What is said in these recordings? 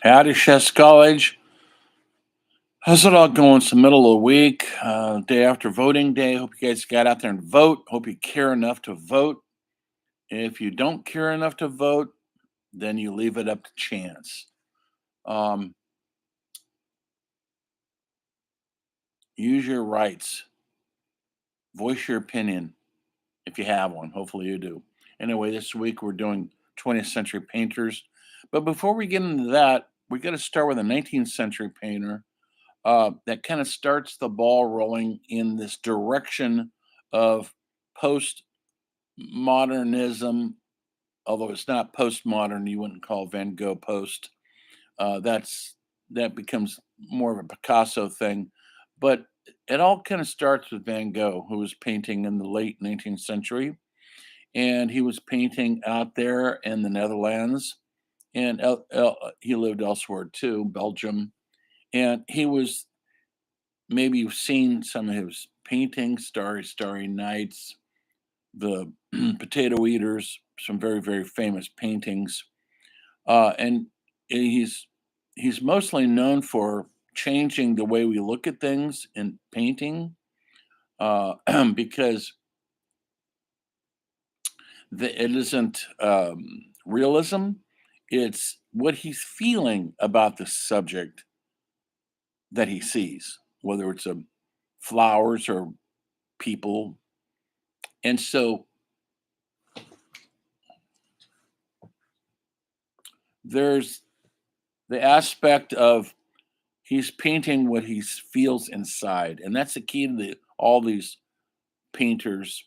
Howdy, Chess College. How's it all going? It's the middle of the week, day after voting day. Hope you guys got out there and vote. Hope you care enough to vote. If you don't care enough to vote, then you leave it up to chance. Um, Use your rights. Voice your opinion if you have one. Hopefully you do. Anyway, this week we're doing 20th century painters. But before we get into that, we got to start with a 19th century painter that kind of starts the ball rolling in this direction of postmodernism, although it's not postmodern. You wouldn't call Van Gogh post. That becomes more of a Picasso thing, but it all kind of starts with Van Gogh, who was painting in the late 19th century, and he was painting out there in the Netherlands, and he lived elsewhere too, Belgium, and he was, maybe you've seen some of his paintings, Starry, Starry Nights, the Potato Eaters, some very, very famous paintings. And he's he's mostly known for changing the way we look at things in painting, uh, because it isn't realism; it's what he's feeling about the subject that he sees, whether it's flowers or people. And so there's the aspect of he's painting what he feels inside, and that's the key to all these painters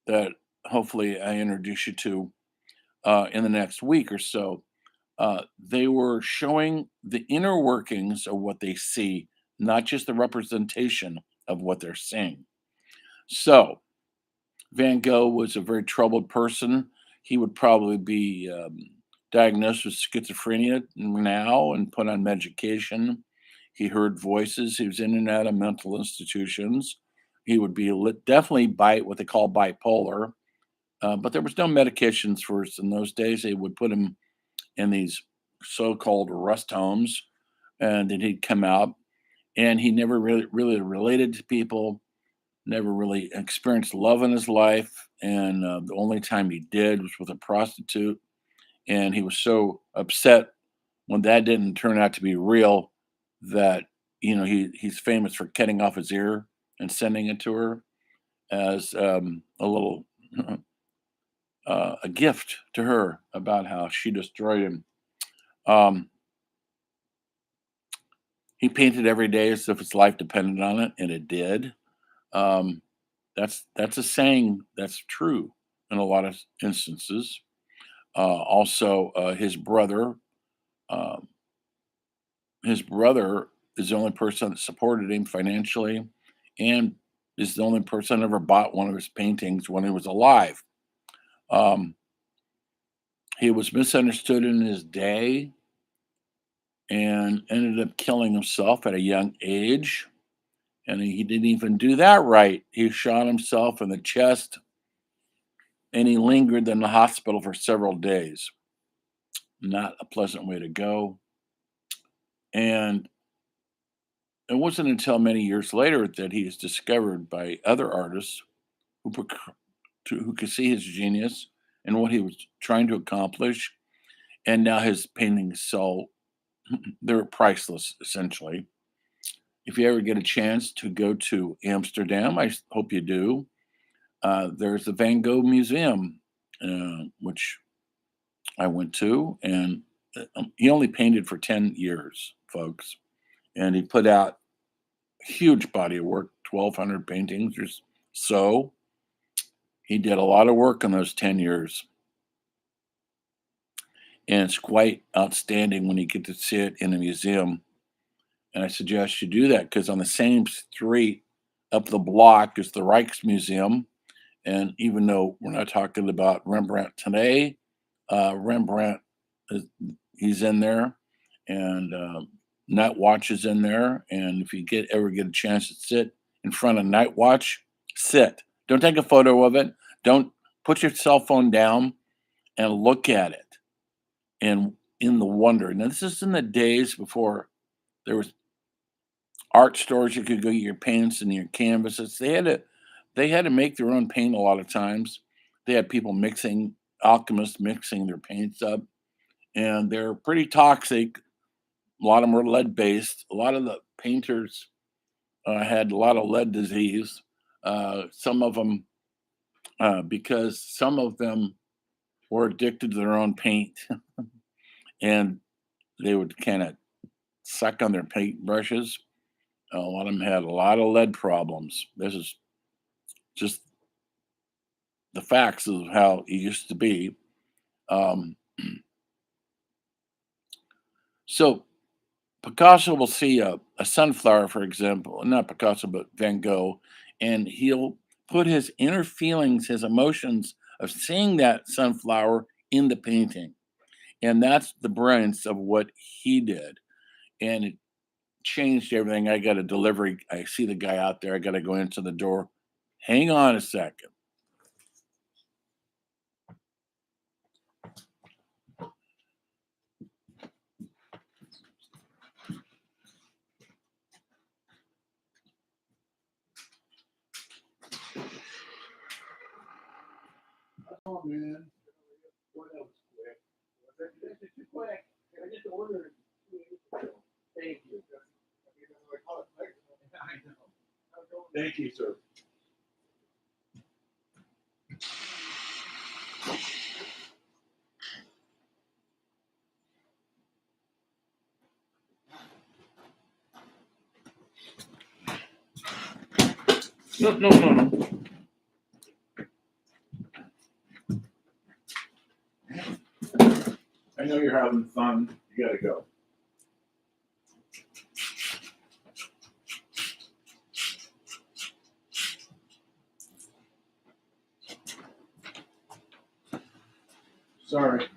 that hopefully I introduce you to in the next week or so. They were showing the inner workings of what they see, not just the representation of what they're seeing. So Van Gogh was a very troubled person. He would probably be diagnosed with schizophrenia now and put on medication. He heard voices. He was in and out of mental institutions. He would be definitely what they call bipolar, but there was no medications for us in those days. They would put him in these so-called rest homes, and then he'd come out. And he never really related to people, never really experienced love in his life, and the only time he did was with a prostitute. And he was so upset when that didn't turn out to be real that he's famous for cutting off his ear and sending it to her as a little a gift to her about how she destroyed him. Um, he painted every day as if his life depended on it, and it did. Um, that's a saying that's true in a lot of instances. Also, um, his brother is the only person that supported him financially, and is the only person that ever bought one of his paintings when he was alive. Um, he was misunderstood in his day and ended up killing himself at a young age. And he didn't even do that right. He shot himself in the chest and he lingered in the hospital for several days. Not a pleasant way to go. And it wasn't until many years later that he is discovered by other artists who, who could see his genius and what he was trying to accomplish. And now his paintings sell, they're priceless, essentially. If you ever get a chance to go to Amsterdam, I hope you do. There's the Van Gogh Museum, which I went to, and he only painted for 10 years, folks. And he put out a huge body of work, 1,200 paintings or so. He did a lot of work in those 10 years. And it's quite outstanding when you get to see it in a museum. And I suggest you do that because on the same street up the block is the Rijksmuseum. And even though we're not talking about Rembrandt today, Rembrandt, is, he's in there, and Night Watch is in there. And if you ever get a chance to sit in front of Night Watch, sit. Don't take a photo of it. Don't put your cell phone down and look at it and in the wonder. Now, this is in the days before there was art stores you could go get your paints and your canvases. They had to make their own paint a lot of times. They had people mixing alchemists mixing their paints up, and they're pretty toxic. A lot of them were lead based. A lot of the painters had a lot of lead disease. Some of them, because some of them were addicted to their own paint, and they would kind of suck on their paint brushes. A lot of them had a lot of lead problems. This is just the facts of how it used to be. Um, so Picasso will see a sunflower, for example, not Picasso, but Van Gogh, and he'll put his inner feelings, his emotions of seeing that sunflower in the painting. And that's the brilliance of what he did. And it changed everything. I got a delivery. I see the guy out there. I got to go into the door. Hang on a second. Oh, man. What else quick? This is too quick. I just ordered 2 days ago. Thank you. I know. Thank you, sir. No, no, no, no. I know you're having fun. You gotta go. Sorry.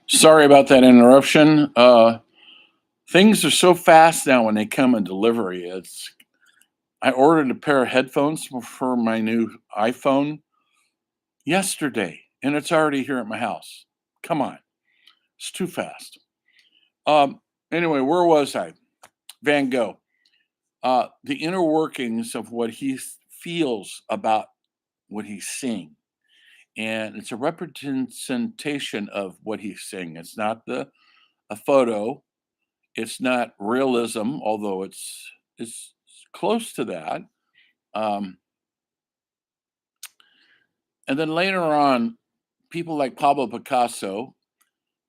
Sorry about that interruption. Things are so fast now when they come in delivery. I ordered a pair of headphones for my new iPhone yesterday, and it's already here at my house. Come on, it's too fast. Um, anyway, where was I? Van Gogh. The inner workings of what he feels about what he's seeing, and it's a representation of what he's seeing. It's not a photo. It's not realism, although it's close to that. Um, and then later on, people like Pablo Picasso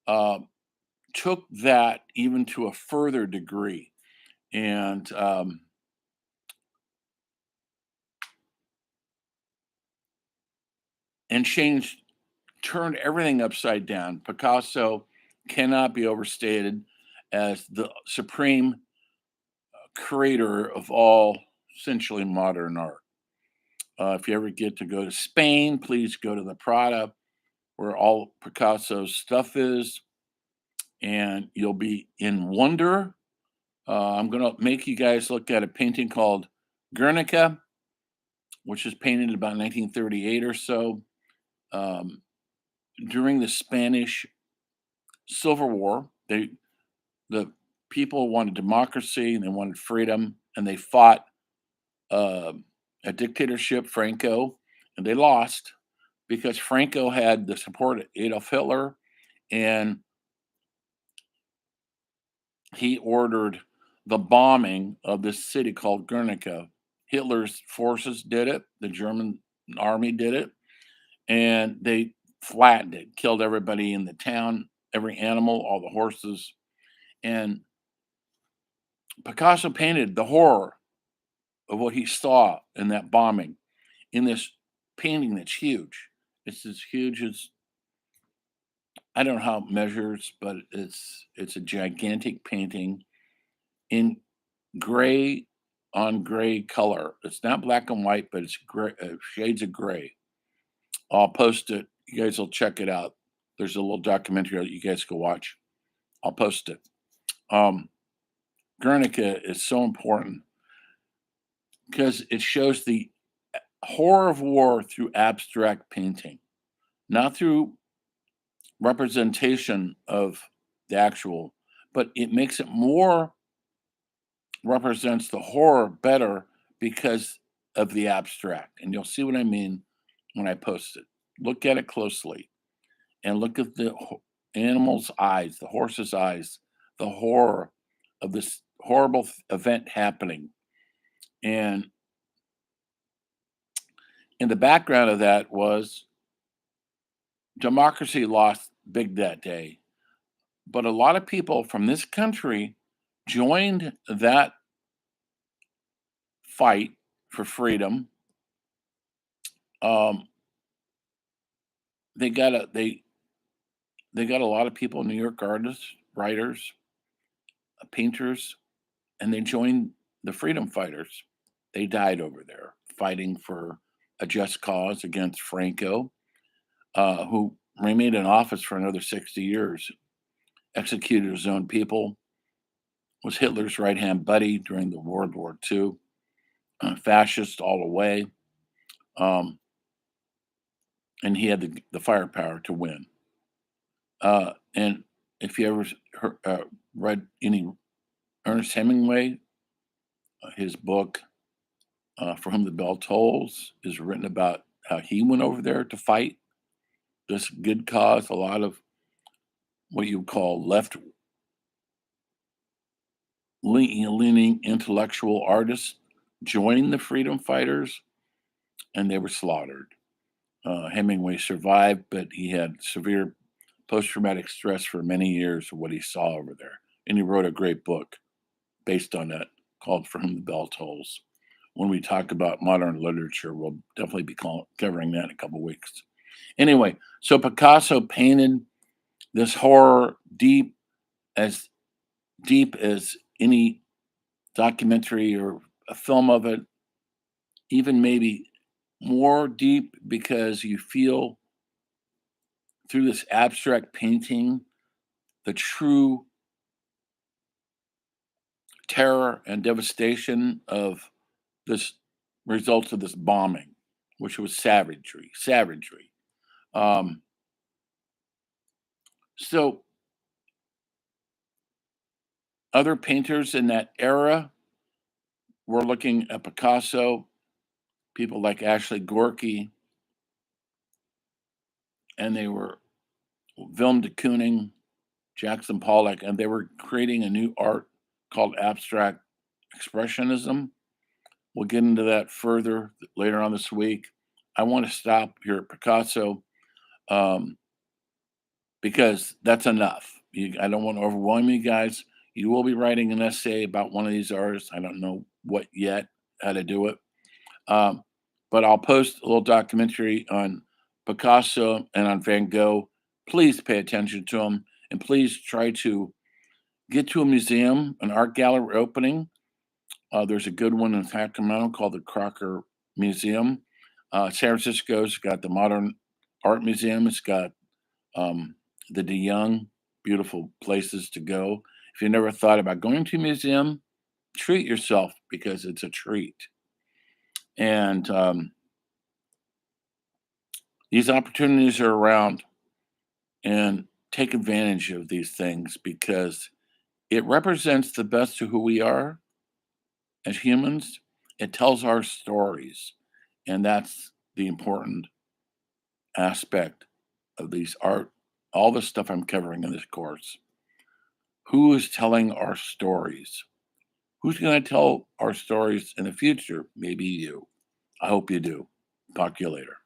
uh, took that even to a further degree, and changed, turned everything upside down. Picasso cannot be overstated as the supreme creator of all essentially modern art. If you ever get to go to Spain, please go to the Prada, where all Picasso's stuff is, and you'll be in wonder. I'm going to make you guys look at a painting called Guernica, which is painted about 1938 or so, um, during the Spanish Civil War. The people wanted democracy and they wanted freedom, and they fought uh, a dictatorship, Franco, and they lost because Franco had the support of Adolf Hitler, and he ordered the bombing of this city called Guernica. Hitler's forces did it, the German army did it, and they flattened it, killed everybody in the town, every animal, all the horses. And Picasso painted the horror of what he saw in that bombing in this painting that's huge. It's as huge as, I don't know how it measures, but it's a gigantic painting in gray on gray color. It's not black and white, but it's gray, shades of gray. I'll post it. You guys will check it out. There's a little documentary that you guys can watch. I'll post it. Um, Guernica is so important because it shows the horror of war through abstract painting, not through representation of the actual, but it makes it more represents the horror better because of the abstract. And you'll see what I mean when I post it. Look at it closely and look at the animal's eyes, the horse's eyes, the horror of this horrible event happening. And in the background of that was democracy lost big that day. But a lot of people from this country joined that fight for freedom. Um, they got a they got a lot of people, New York artists, writers, painters, and they joined the freedom fighters. They died over there fighting for a just cause against Franco, who remained in office for another 60 years, executed his own people, was Hitler's right hand buddy during the World War II, fascist all the way, um, and he had the firepower to win. And if you ever read any Ernest Hemingway, his book, For Whom the Bell Tolls, is written about how he went over there to fight this good cause. A lot of what you call left leaning intellectual artists joined the freedom fighters and they were slaughtered. Hemingway survived, but he had severe post traumatic stress for many years of what he saw over there. And he wrote a great book based on that called For Whom the Bell Tolls. When we talk about modern literature, we'll definitely be covering that in a couple weeks. Anyway, so Picasso painted this horror as deep as any documentary or a film of it, even maybe more deep because you feel through this abstract painting the true terror and devastation of this results of this bombing, which was savagery. Um, so other painters in that era were looking at Picasso, people like Ashley Gorky, and they were Willem de Kooning, Jackson Pollock, and they were creating a new art called abstract expressionism. We'll get into that further later on this week. I want to stop here at Picasso um, because that's enough. I don't want to overwhelm you guys. You will be writing an essay about one of these artists. I don't know what yet, how to do it. Um, but I'll post a little documentary on Picasso and on Van Gogh. Please pay attention to them and please try to get to a museum, an art gallery opening. There's a good one in Sacramento called the Crocker Museum. San Francisco's got the Modern Art Museum. It's got the De Young, beautiful places to go. If you never thought about going to a museum, treat yourself because it's a treat. And these opportunities are around, and take advantage of these things because it represents the best of who we are as humans. It tells our stories, and that's the important aspect of these art, all the stuff I'm covering in this course. Who is telling our stories? Who's going to tell our stories in the future? Maybe you. I hope you do. Talk to you later.